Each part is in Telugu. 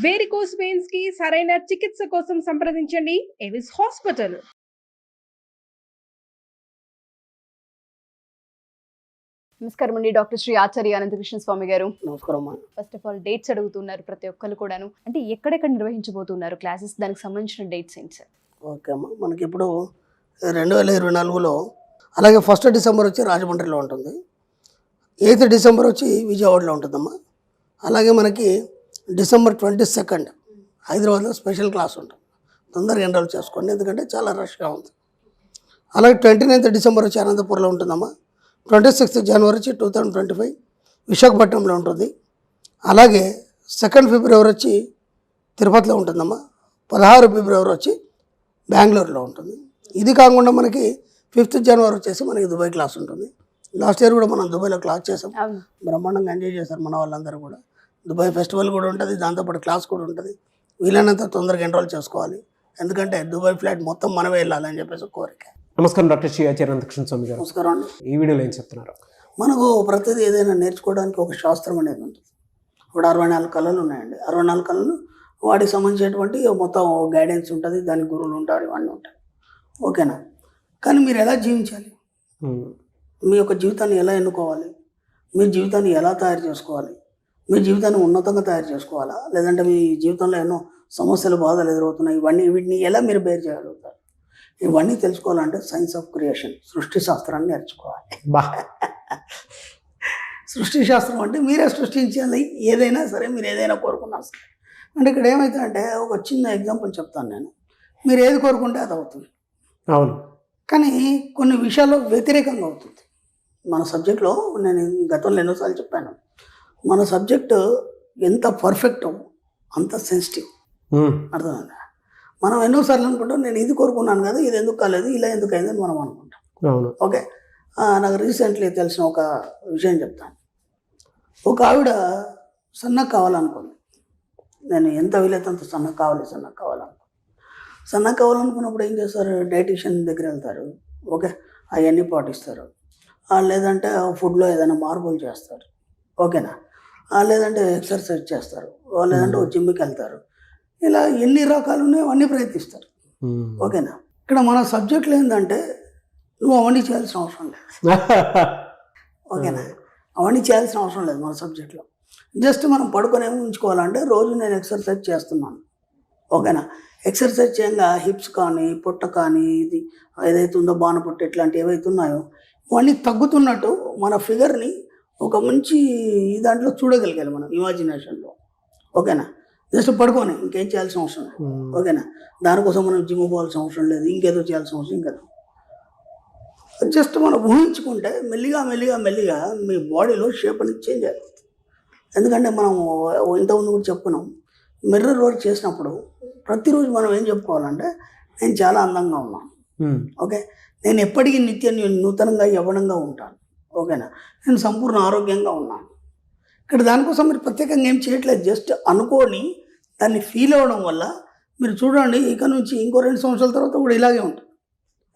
వేరికోస్ వెయిన్స్ కి సరైన చికిత్స కోసం సంప్రదించండి ఎవిస్ హాస్పిటల్. నమస్కారం అండి, డాక్టర్ శ్రీ ఆచార్య అనంతకృష్ణ స్వామి గారు. నమస్కారం. ఫస్ట్ ఆఫ్ ఆల్ డేట్స్ అడుగుతున్నారు ప్రతి ఒక్కరు కూడాను, అంటే ఎక్కడెక్కడ నిర్వహించబోతున్నారు క్లాసెస్, దానికి సంబంధించిన డేట్స్ ఏంటి సార్? ఓకే అమ్మా, మనకి ఇప్పుడు 2024లో అలాగే 1 డిసెంబర్ వచ్చి రాజమండ్రిలో ఉంటుంది, 8 డిసెంబర్ వచ్చి విజయవాడలో ఉంటుందమ్మా. అలాగే మనకి డిసెంబర్ 22 హైదరాబాద్లో స్పెషల్ క్లాస్ ఉంటుంది, తొందరగా ఎన్రోల్ చేసుకోండి ఎందుకంటే చాలా రష్గా ఉంది. అలాగే 29 డిసెంబర్ వచ్చి అనంతపూర్లో ఉంటుందమ్మా. 26 జనవరి వచ్చి 2025 విశాఖపట్నంలో ఉంటుంది. అలాగే 2 ఫిబ్రవరి వచ్చి తిరుపతిలో ఉంటుందమ్మా. 16 ఫిబ్రవరి వచ్చి బెంగళూరులో ఉంటుంది. ఇది కాకుండా మనకి 5 జనవరి వచ్చేసి మనకి దుబాయ్ క్లాస్ ఉంటుంది. లాస్ట్ ఇయర్ కూడా మనం దుబాయ్లో క్లాస్ చేసాం, బ్రహ్మాండంగా ఎంజాయ్ చేశారు మన వాళ్ళందరూ కూడా. దుబాయ్ ఫెస్టివల్ కూడా ఉంటుంది, దాంతోపాటు క్లాస్ కూడా ఉంటుంది. వీలైనంత తొందరగా ఎన్రోల్ చేసుకోవాలి ఎందుకంటే దుబాయ్ ఫ్లైట్ మొత్తం మనమే వెళ్ళాలని చెప్పేసి కోరిక. నమస్కారం డాక్టర్ శ్రీ ఆచార్య అనంతకృష్ణ స్వామి గారు. నమస్కారం అండి. ఈ వీడియోలో ఏం చెప్తున్నారు? మనకు ప్రతిదీ ఏదైనా నేర్చుకోవడానికి ఒక శాస్త్రం అనేది ఉంటుంది. ఇప్పుడు 64 కళలు ఉన్నాయండి. 64 కళలు వాటికి సంబంధించినటువంటి మొత్తం గైడెన్స్ ఉంటుంది, దానికి గురువులు ఉంటారు, ఇవన్నీ ఉంటాయి. ఓకేనా? కానీ మీరు ఎలా జీవించాలి, మీ యొక్క జీవితాన్ని ఎలా ఎన్నుకోవాలి, మీ జీవితాన్ని ఎలా తయారు చేసుకోవాలి, మీ జీవితాన్ని ఉన్నతంగా తయారు చేసుకోవాలా, లేదంటే మీ జీవితంలో ఎన్నో సమస్యలు బాధలు ఎదురవుతున్నాయి, వీటిని ఎలా మీరు బేర్ చేయగలుగుతారు, ఇవన్నీ తెలుసుకోవాలంటే సైన్స్ ఆఫ్ క్రియేషన్, సృష్టి శాస్త్రాన్ని నేర్చుకోవాలి. సృష్టి శాస్త్రం అంటే మీరే సృష్టించాలి ఏదైనా సరే, మీరు ఏదైనా కోరుకున్నా సరే. అంటే ఇక్కడ ఏమవుతుందంటే ఒక చిన్న ఎగ్జాంపుల్ చెప్తాను నేను. మీరు ఏది కోరుకుంటే అది అవుతుంది. అవును. కానీ కొన్ని విషయాల్లో వ్యతిరేకంగా అవుతుంది. మన సబ్జెక్ట్లో నేను గతంలో ఎన్నోసార్లు చెప్పాను, మన సబ్జెక్టు ఎంత పర్ఫెక్టో అంత సెన్సిటివ్. అర్థమైందా? మనం ఎన్నోసార్లు అనుకుంటాం నేను ఇది కోరుకున్నాను కదా, ఇది ఎందుకు కాలేదు, ఇలా ఎందుకు అయిందని మనం అనుకుంటాం. అవును. ఓకే, నాకు రీసెంట్లీ తెలిసిన ఒక విషయం చెప్తాను. ఒక ఆవిడ సన్నగా కావాలనుకుంది. నేను ఎంత వీలైతే అంత సన్నగా కావాలనుకో. సన్నగా కావాలనుకున్నప్పుడు ఏం చేస్తారు, డైటీషియన్ దగ్గర వెళ్తారు. ఓకే, అవన్నీ పాటిస్తారు. లేదంటే ఫుడ్లో ఏదైనా మార్పులు చేస్తారు. ఓకేనా? లేదంటే ఎక్సర్సైజ్ చేస్తారు, లేదంటే జిమ్కి వెళ్తారు. ఇలా ఎన్ని రకాలు ఉన్నాయో అన్నీ ప్రయత్నిస్తారు. ఓకేనా? ఇక్కడ మన సబ్జెక్టులు ఏంటంటే నువ్వు అవన్నీ చేయాల్సిన అవసరం లేదు. ఓకేనా? అవన్నీ చేయాల్సిన అవసరం లేదు మన సబ్జెక్ట్లో. జస్ట్ మనం పడుకొని ఉంచుకోవాలంటే రోజు నేను ఎక్సర్సైజ్ చేస్తున్నాను. ఓకేనా? ఎక్సర్సైజ్ చేయంగా హిప్స్ కానీ పొట్ట కానీ ఇది ఏదైతే ఉందో బాణపొట్టు ఇట్లాంటివి ఏవైతే ఉన్నాయో అవన్నీ తగ్గుతున్నట్టు మన ఫిగర్ని ఒక మంచి దాంట్లో చూడగలిగాలి మనం ఇమాజినేషన్లో. ఓకేనా? జస్ట్ పడుకొని ఇంకేం చేయాల్సిన అవసరం లేదు. ఓకేనా? దానికోసం మనం జిమ్ పోవాల్సిన అవసరం లేదు, ఇంకేదో చేయాల్సిన అవసరం ఇంకేదో. జస్ట్ మనం ఊహించుకుంటే మెల్లిగా మీ బాడీలో షేప్ అనేది చేంజ్ అవుతుంది. ఎందుకంటే మనం ఇంతకుముందు కూడా చెప్పుకున్నాం, మిర్రర్ వర్క్ చేసినప్పుడు ప్రతిరోజు మనం ఏం చెప్పుకోవాలంటే నేను చాలా అందంగా ఉన్నాను. ఓకే, నేను ఎప్పటికీ నిత్యం నూతనంగా యవ్వనంగా ఉంటాను. ఓకేనా? నేను సంపూర్ణ ఆరోగ్యంగా ఉన్నాను. ఇక్కడ దానికోసం మీరు ప్రత్యేకంగా ఏం చేయట్లేదు, జస్ట్ అనుకోని దాన్ని ఫీల్ అవ్వడం వల్ల మీరు చూడండి ఇక నుంచి ఇంకో 2 సంవత్సరాల తర్వాత కూడా ఇలాగే ఉంటుంది.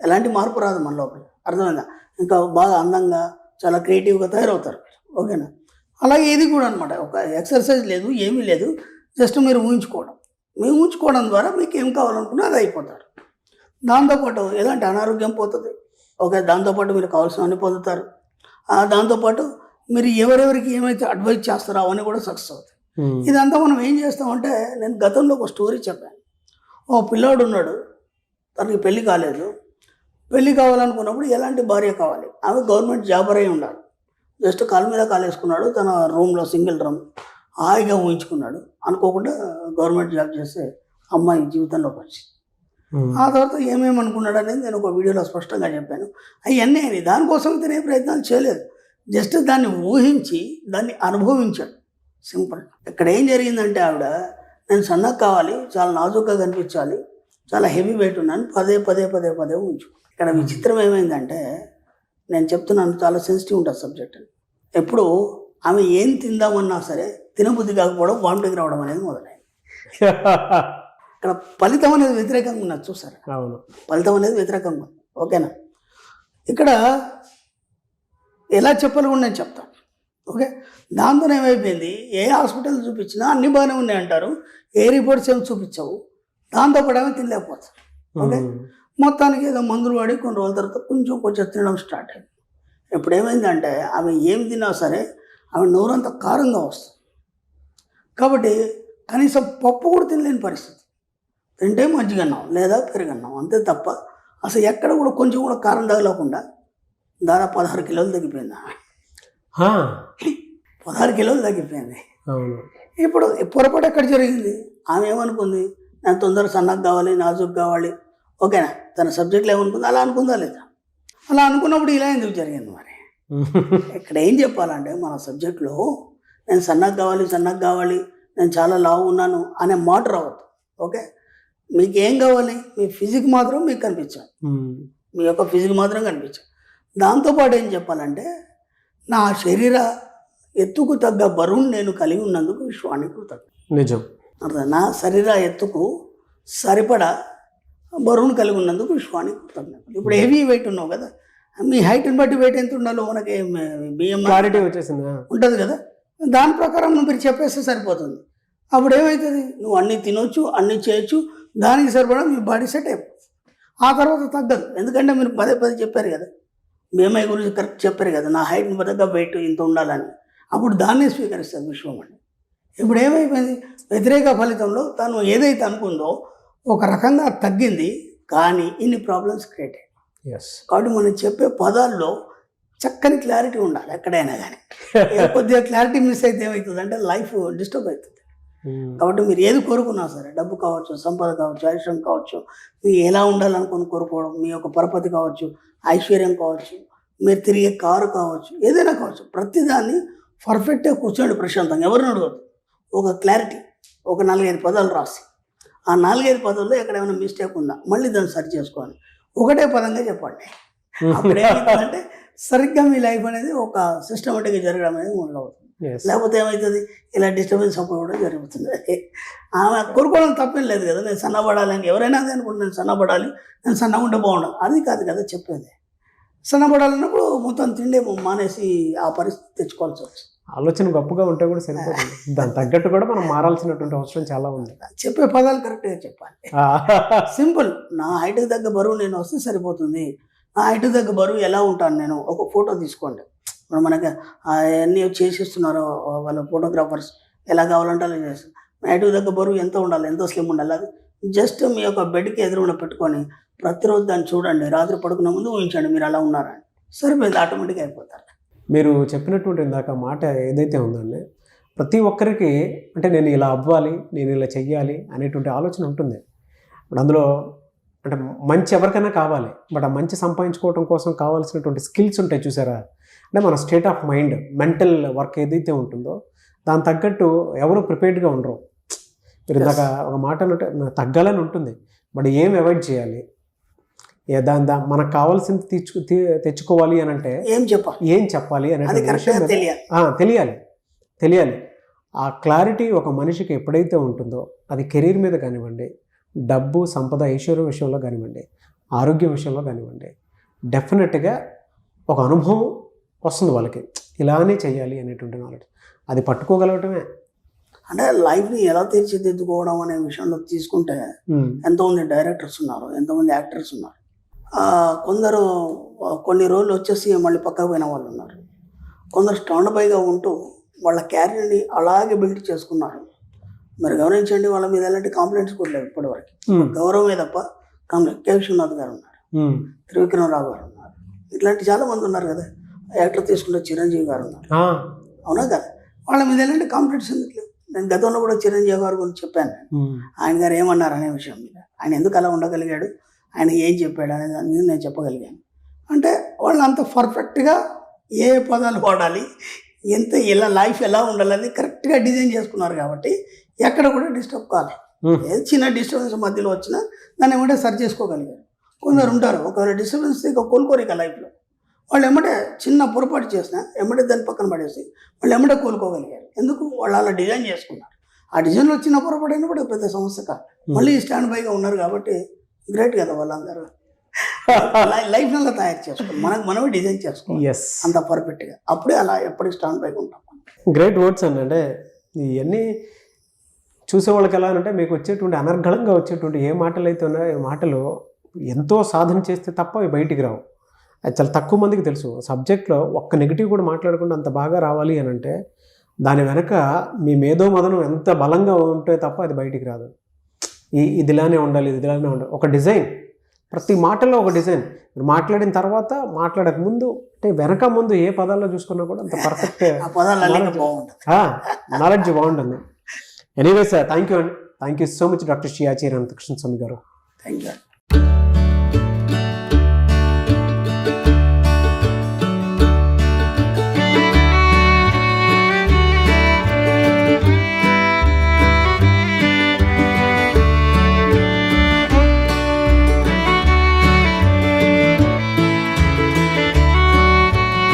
ఎలాంటి మార్పు రాదు మన లోపల. అర్థమైందా? ఇంకా బాగా అందంగా చాలా క్రియేటివ్గా తయారవుతారు. ఓకేనా? అలాగే ఇది కూడా అనమాట, ఒక ఎక్సర్సైజ్ లేదు, ఏమీ లేదు, జస్ట్ మీరు ఊహించుకోవడం ద్వారా మీకు ఏం కావాలనుకున్నా అది అయిపోతారు. దాంతోపాటు ఎలాంటి అనారోగ్యం పోతుంది. ఓకే, దాంతోపాటు మీరు కావాల్సినవన్నీ పొందుతారు. దాంతోపాటు మీరు ఎవరెవరికి ఏమైతే అడ్వైజ్ చేస్తారో అవన్నీ కూడా సక్సెస్ అవుతాయి. ఇదంతా మనం ఏం చేస్తామంటే, నేను గతంలో ఒక స్టోరీ చెప్పాను. ఓ పిల్లాడు ఉన్నాడు, తనకి పెళ్లి కాలేదు. పెళ్లి కావాలనుకున్నప్పుడు ఎలాంటి భార్య కావాలి, ఆమె గవర్నమెంట్ జాబర్ అయి ఉండాలి. జస్ట్ కాలు మీద కాలేసుకున్నాడు, తన రూమ్లో సింగిల్ రూమ్ హాయిగా ఊహించుకున్నాడు. అనుకోకుండా గవర్నమెంట్ జాబ్ చేసే అమ్మాయి జీవితంలోకి వచ్చి ఆ తర్వాత ఏమేమి అనుకున్నాడు అనేది నేను ఒక వీడియోలో స్పష్టంగా చెప్పాను. అవన్నీ అని దానికోసం ఇతనే ప్రయత్నాలు చేయలేదు, జస్ట్ దాన్ని ఊహించి దాన్ని అనుభవించాడు. సింపుల్. ఇక్కడ ఏం జరిగిందంటే ఆవిడ నేను సన్నగా కావాలి, చాలా నాజుగ్గా కనిపించాలి, చాలా హెవీ వెయిట్ ఉన్నాను, పదే ఊహించు. ఇక్కడ విచిత్రం ఏమైందంటే, నేను చెప్తున్నాను చాలా సెన్సిటివ్ ఉంటుంది సబ్జెక్ట్ అని. ఎప్పుడు ఆమె ఏం తిందామన్నా సరే తినబుద్ధి కాకపోవడం, వామిటింగ్ రావడం అనేది మొదలైంది. ఇక్కడ ఫలితం అనేది వ్యతిరేకంగా ఉన్నది, చూసారు? అవును, ఫలితం అనేది వ్యతిరేకంగా ఉంది. ఓకేనా? ఇక్కడ ఎలా చెప్పాలి కూడా నేను చెప్తాను. ఓకే, దాంతో ఏమైపోయింది, ఏ హాస్పిటల్ చూపించినా అన్ని బాగానే ఉన్నాయి అంటారు, ఏ రిపోర్ట్స్ ఏమి చూపించవు, దాంతో కూడా ఏమో తినలేకపోతారు. ఓకే, మొత్తానికి ఏదో మందులు వాడి కొన్ని రోజుల తర్వాత కొంచెం తినడం స్టార్ట్ అయింది. ఇప్పుడు ఏమైందంటే ఆమె ఏం తిన్నా సరే ఆమె నోరంతా కారంగా వస్తుంది. కాబట్టి కనీసం పప్పు కూడా తినలేని పరిస్థితి. తింటే మజ్జిగన్నం లేదా పెరుగన్నం అంతే తప్ప అసలు ఎక్కడ కూడా కొంచెం కూడా కారం తగలకుండా దాదాపు 16 కిలోలు తగ్గిపోయింది. 16 కిలోలు తగ్గిపోయింది. ఇప్పుడు పొరపాటు ఎక్కడ జరిగింది, ఆమె ఏమనుకుంది, నేను తొందరగా సన్నగా కావాలి, నాజుకు కావాలి, ఓకేనా, తన సబ్జెక్ట్లో ఏమనుకుంది అలా అనుకుందా లేదా? అలా అనుకున్నప్పుడు ఇలా ఎందుకు జరిగింది మరి? ఇక్కడ ఏం చెప్పాలంటే మన సబ్జెక్ట్లో నేను సన్నగా కావాలి, నేను చాలా లావు ఉన్నాను అనే మాట రావద్దు. ఓకే, మీకు ఏం కావాలి, మీ ఫిజిక్ మాత్రం మీకు కనిపించాలి, మీ యొక్క ఫిజిక్ మాత్రం కనిపించాలి. దాంతోపాటు ఏం చెప్పాలంటే నా శరీర ఎత్తుకు తగ్గ బరువును నేను కలిగి ఉన్నందుకు విశ్వానికి కృతజ్ఞత. నిజం. అర్థం, నా శరీర ఎత్తుకు సరిపడా బరువును కలిగి ఉన్నందుకు విశ్వానికి కృతజ్ఞత. ఇప్పుడు హెవీ వెయిట్ ఉన్నావు కదా, మీ హైట్ని బట్టి వెయిట్ ఎంత ఉండాలో మనకి బియ్యం క్లారిటీ వచ్చేసింది ఉంటుంది కదా, దాని ప్రకారం నువ్వు మీరు చెప్పేస్తే సరిపోతుంది. అప్పుడు ఏమవుతుంది, నువ్వు అన్నీ తినొచ్చు, అన్నీ చేయొచ్చు, దానికి సరిపడా మీ బాడీ సెట్ అయిపోతుంది. ఆ తర్వాత తగ్గదు, ఎందుకంటే మీరు పదే చెప్పారు కదా, BMI గురించి కరెక్ట్ చెప్పారు కదా, నా హైట్ని బద్దగా వెయిట్ ఇంత ఉండాలని. అప్పుడు దాన్నే స్వీకరిస్తుంది విశ్వం అండి. ఇప్పుడు ఏమైపోయింది, వ్యతిరేక ఫలితంలో తను ఏదైతే అనుకుందో ఒక రకంగా తగ్గింది, కానీ ఇన్ని ప్రాబ్లమ్స్ క్రియేట్ అయ్యాయి. కాబట్టి మనం చెప్పే పదాల్లో చక్కని క్లారిటీ ఉండాలి ఎక్కడైనా కానీ. కొద్దిగా క్లారిటీ మిస్ అయితే ఏమవుతుంది అంటే లైఫ్ డిస్టర్బ్ అవుతుంది. కాబట్టి మీరు ఏది కోరుకున్నా సరే, డబ్బు కావచ్చు, సంపద కావచ్చు, ఐశ్వర్యం కావచ్చు, మీరు ఎలా ఉండాలనుకుని కోరుకోవడం, మీ యొక్క పరపతి కావచ్చు, ఐశ్వర్యం కావచ్చు, మీరు తిరిగే కారు కావచ్చు, ఏదైనా కావచ్చు, ప్రతిదాన్ని పర్ఫెక్ట్గా కూర్చోండి ప్రశాంతంగా, ఎవరిని అడగదు. ఒక క్లారిటీ, ఒక 4-5 పదాలు రాసి ఆ 4-5 పదాల్లో ఎక్కడేమైనా మిస్టేక్ ఉందా మళ్ళీ దాన్ని సరి చేసుకోవాలి, ఒకటే పదంగా చెప్పండి. అప్పుడు ఏమవుతుందంటే సరిగ్గా మీ లైఫ్ అనేది ఒక సిస్టమేటిక్గా జరగడం అనేది మొదలవుతుంది. లేకపోతే ఏమవుతుంది, ఇలా డిస్టర్బెన్స్ అప్పుడు కూడా జరుగుతుంది. ఆమె కోరుకోవడం తప్పేం లేదు కదా, నేను సన్నబడాలని, ఎవరైనా అదే అనుకుంటే నేను సన్నబడాలి, నేను సన్నగా ఉంటే బాగుండాలి, అది కాదు కదా చెప్పేది. సన్నబడాలన్నప్పుడు మొత్తం తిండే మానేసి ఆ పరిస్థితి తెచ్చుకోవాల్సి వస్తుంది. ఆలోచన గొప్పగా ఉంటే కూడా సరిపోతుంది, దాని తగ్గట్టు కూడా మనం మారాల్సినటువంటి అవసరం చాలా ఉంది. చెప్పే పదాలు కరెక్ట్గా చెప్పాలి. సింపుల్, నా హైట్కి తగ్గ బరువు నేను వస్తే సరిపోతుంది. నా హైట్కి తగ్గ బరువు ఎలా ఉంటాను నేను, ఒక ఫోటో తీసుకోండి. ఇప్పుడు మనకి అన్నీ చేసిస్తున్నారు వాళ్ళ ఫోటోగ్రాఫర్స్, ఎలా కావాలంటే అలా చేస్తారు. మీ హైట్కి తగ్గ బరువు ఎంత ఉండాలి, ఎంత స్లిమ్ ఉండాలి, అది జస్ట్ మీ యొక్క బెడ్కి ఎదురుగా పెట్టుకొని ప్రతిరోజు దాన్ని చూడండి, రాత్రి పడుకునే ముందు ఊహించండి మీరు అలా ఉన్నారని, సరిపోయింది, ఆటోమేటిక్గా అయిపోతారు. మీరు చెప్పినటువంటి ఇందాక మాట ఏదైతే ఉందండి, ప్రతి ఒక్కరికి అంటే నేను ఇలా అవ్వాలి, నేను ఇలా చెయ్యాలి అనేటువంటి ఆలోచన ఉంటుంది. ఇప్పుడు అందులో అంటే మంచి ఎవరికైనా కావాలి, బట్ ఆ మంచి సంపాదించుకోవడం కోసం కావాల్సినటువంటి స్కిల్స్ ఉంటాయి చూసారా, అంటే మన state of mind, mental work ఏదైతే ఉంటుందో దాని తగ్గట్టు ఎవరు ప్రిపేర్డ్గా ఉండరు. మీరు ఇందాక ఒక మాట అంటే తగ్గాలని ఉంటుంది, బట్ ఏం అవాయిడ్ చేయాలి, మనకు కావాల్సింది తెచ్చుకోవాలి అని అంటే ఏం చెప్పాలి అనేది తెలియాలి. ఆ క్లారిటీ ఒక మనిషికి ఎప్పుడైతే ఉంటుందో అది కెరీర్ మీద కానివ్వండి, డబ్బు సంపద ఐశ్వర్యం విషయంలో కానివ్వండి, ఆరోగ్యం విషయంలో కానివ్వండి, డెఫినెట్గా ఒక అనుభవం వస్తుంది వాళ్ళకి, ఇలానే చేయాలి అనేటువంటి నాలెడ్జ్ అది పట్టుకోగలగటమే. అంటే లైఫ్ని ఎలా తీర్చిదిద్దుకోవడం అనే విషయంలో తీసుకుంటే ఎంతోమంది డైరెక్టర్స్ ఉన్నారు, ఎంతోమంది యాక్టర్స్ ఉన్నారు. కొందరు కొన్ని రోజులు వచ్చేసి మళ్ళీ పక్కకు పోయిన వాళ్ళు ఉన్నారు. కొందరు స్టాండ్ బైగా ఉంటూ వాళ్ళ క్యారియర్ని అలాగే బిల్డ్ చేసుకున్నారు. మరి గమనించండి, వాళ్ళ మీద ఎలాంటి కంప్లైంట్స్ కూడా లేవు ఇప్పటివరకు, గౌరవమే తప్ప కంప్లైంట్. కే విశ్వనాథ్ గారు ఉన్నారు, త్రివిక్రమరావు గారు ఉన్నారు, ఇట్లాంటి చాలామంది ఉన్నారు కదా. యాక్టర్ తీసుకుంటే చిరంజీవి గారు ఉన్నారు, అవునా కదా. వాళ్ళ మీద ఎలాంటి కంప్లైంట్స్ ఎందుకు లేవు. నేను గతంలో కూడా చిరంజీవి గారి గురించి చెప్పాను, ఆయన గారు ఏమన్నారు అనే విషయం మీద, ఆయన ఎందుకు అలా ఉండగలిగాడు, ఆయన ఏం చెప్పాడు అనే దాని మీద నేను చెప్పగలిగాను. అంటే వాళ్ళు అంత పర్ఫెక్ట్గా ఏ పదాలు వాడాలి, ఎంత ఎలా లైఫ్ ఎలా ఉండాలని కరెక్ట్గా డిజైన్ చేసుకున్నారు. కాబట్టి ఎక్కడ కూడా డిస్టర్బ్ కాలేదు. ఏది చిన్న డిస్టర్బెన్స్ మధ్యలో వచ్చినా దాన్ని ఏమంటే సరి చేసుకోగలిగారు. కొందరు ఉంటారు ఒకవేళ డిస్టర్బెన్స్ ఇక కోలుకోరిక లైఫ్లో, వాళ్ళు ఏమంటే చిన్న పొరపాటు చేసినా ఏమంటే దాన్ని పక్కన పడేసి వాళ్ళు ఏమంటే కోలుకోగలిగారు. ఎందుకు, వాళ్ళు అలా డిజైన్ చేసుకున్నారు. ఆ డిజైన్లో చిన్న పొరపాటు అయినా కూడా పెద్ద సమస్య కాదు. మళ్ళీ స్టాండ్ బైగా ఉన్నారు కాబట్టి గ్రేట్ కదా వాళ్ళందరూ. లైఫ్లో తయారు చేసుకోవాలి, మనమే డిజైన్ చేసుకోవాలి ఎస్, అంత పర్ఫెక్ట్గా. అప్పుడే అలా ఎప్పటికి స్టాండ్ బైక్ ఉంటాం. గ్రేట్ వర్డ్స్ అండి. అంటే ఇవన్నీ చూసేవాళ్ళకి ఎలా అంటే మీకు వచ్చేటువంటి అనర్గళంగా వచ్చేటువంటి ఏ మాటలు అయితే ఉన్నాయో ఈ మాటలు ఎంతో సాధన చేస్తే తప్ప అవి బయటికి రావు. అది చాలా తక్కువ మందికి తెలుసు. సబ్జెక్ట్లో ఒక్క నెగిటివ్ కూడా మాట్లాడకుండా అంత బాగా రావాలి అని అంటే దాని వెనక మీ మేధో మదనం ఎంత బలంగా ఉంటే తప్ప అది బయటికి రాదు. ఇది ఇలానే ఉండాలి, ఇది ఇలానే ఉండాలి. ఒక డిజైన్, ప్రతి మాటలో ఒక డిజైన్. మీరు మాట్లాడిన తర్వాత మాట్లాడక ముందు అంటే వెనక ముందు ఏ పదాల్లో చూసుకున్నా కూడా అంత పర్ఫెక్ట్ ఆ పదాలు అల్లిక బాగుంటుంది, నాలెడ్జ్ బాగుంటుంది. ఎనీవే సార్, థ్యాంక్ యూ అండి. Thank you so much doctor Shri Acharya Anantakrishna Swami గారు. Thank you.